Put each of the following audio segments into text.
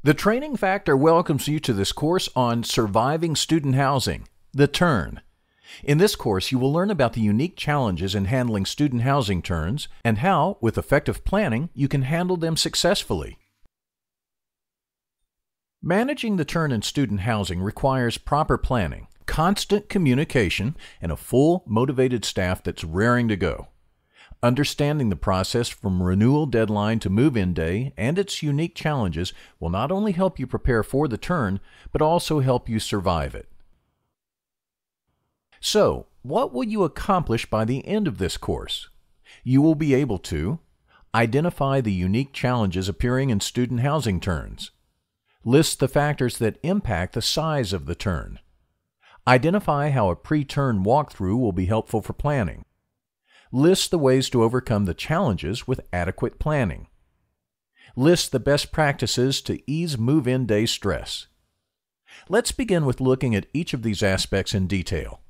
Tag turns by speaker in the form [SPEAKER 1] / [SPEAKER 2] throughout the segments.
[SPEAKER 1] The Training Factor welcomes you to this course on surviving student housing, the turn. In this course, you will learn about the unique challenges in handling student housing turns and how, with effective planning, you can handle them successfully. Managing the turn in student housing requires proper planning, constant communication, and a full, motivated staff that's raring to go. Understanding the process from renewal deadline to move-in day and its unique challenges will not only help you prepare for the turn, but also help you survive it. So, what will you accomplish by the end of this course? You will be able to identify the unique challenges appearing in student housing turns, list the factors that impact the size of the turn, identify how a pre-turn walkthrough will be helpful for planning, list the ways to overcome the challenges with adequate planning, list the best practices to ease move-in day stress. Let's begin with looking at each of these aspects in detail.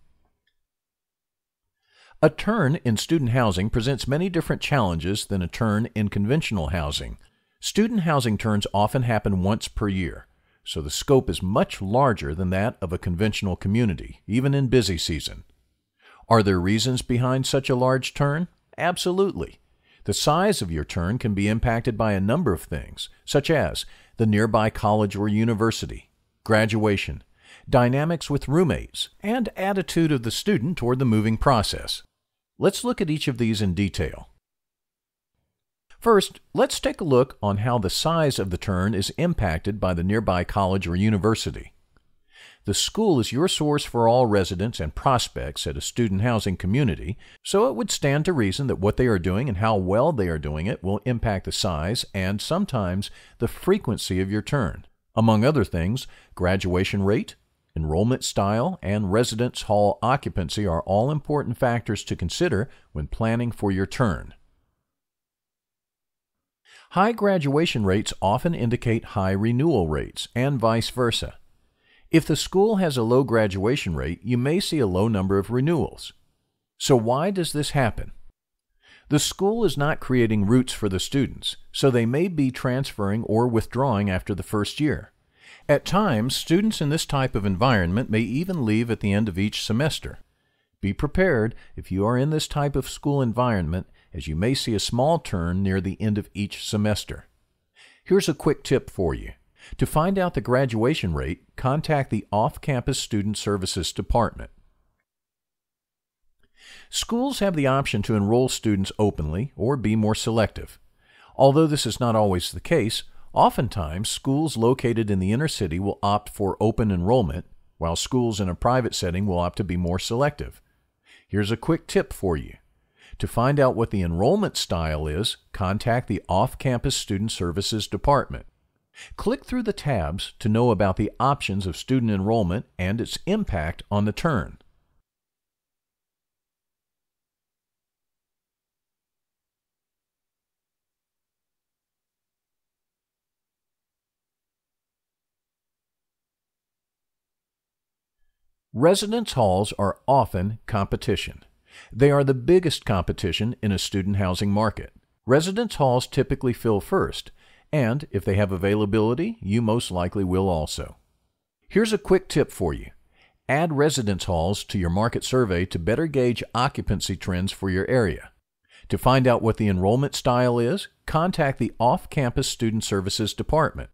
[SPEAKER 1] A turn in student housing presents many different challenges than a turn in conventional housing. Student housing turns often happen once per year, so the scope is much larger than that of a conventional community, even in busy season. Are there reasons behind such a large turn? Absolutely. The size of your turn can be impacted by a number of things, such as the nearby college or university, graduation, dynamics with roommates, and attitude of the student toward the moving process. Let's look at each of these in detail. First, let's take a look on how the size of the turn is impacted by the nearby college or university. The school is your source for all residents and prospects at a student housing community, so it would stand to reason that what they are doing and how well they are doing it will impact the size and sometimes the frequency of your turn. Among other things, graduation rate, enrollment style, and residence hall occupancy are all important factors to consider when planning for your turn. High graduation rates often indicate high renewal rates, and vice versa. If the school has a low graduation rate, you may see a low number of renewals. So why does this happen? The school is not creating routes for the students, so they may be transferring or withdrawing after the first year. At times, students in this type of environment may even leave at the end of each semester. Be prepared if you are in this type of school environment, as you may see a small turn near the end of each semester. Here's a quick tip for you. To find out the graduation rate, contact the Off-Campus Student Services Department. Schools have the option to enroll students openly or be more selective. Although this is not always the case, oftentimes schools located in the inner city will opt for open enrollment, while schools in a private setting will opt to be more selective. Here's a quick tip for you. To find out what the enrollment style is, contact the Off-Campus Student Services Department. Click through the tabs to know about the options of student enrollment and its impact on the turn. Residence halls are often competition. They are the biggest competition in a student housing market. Residence halls typically fill first, and if they have availability, you most likely will also. Here's a quick tip for you. Add residence halls to your market survey to better gauge occupancy trends for your area. To find out what the enrollment style is, contact the Off-Campus Student Services Department.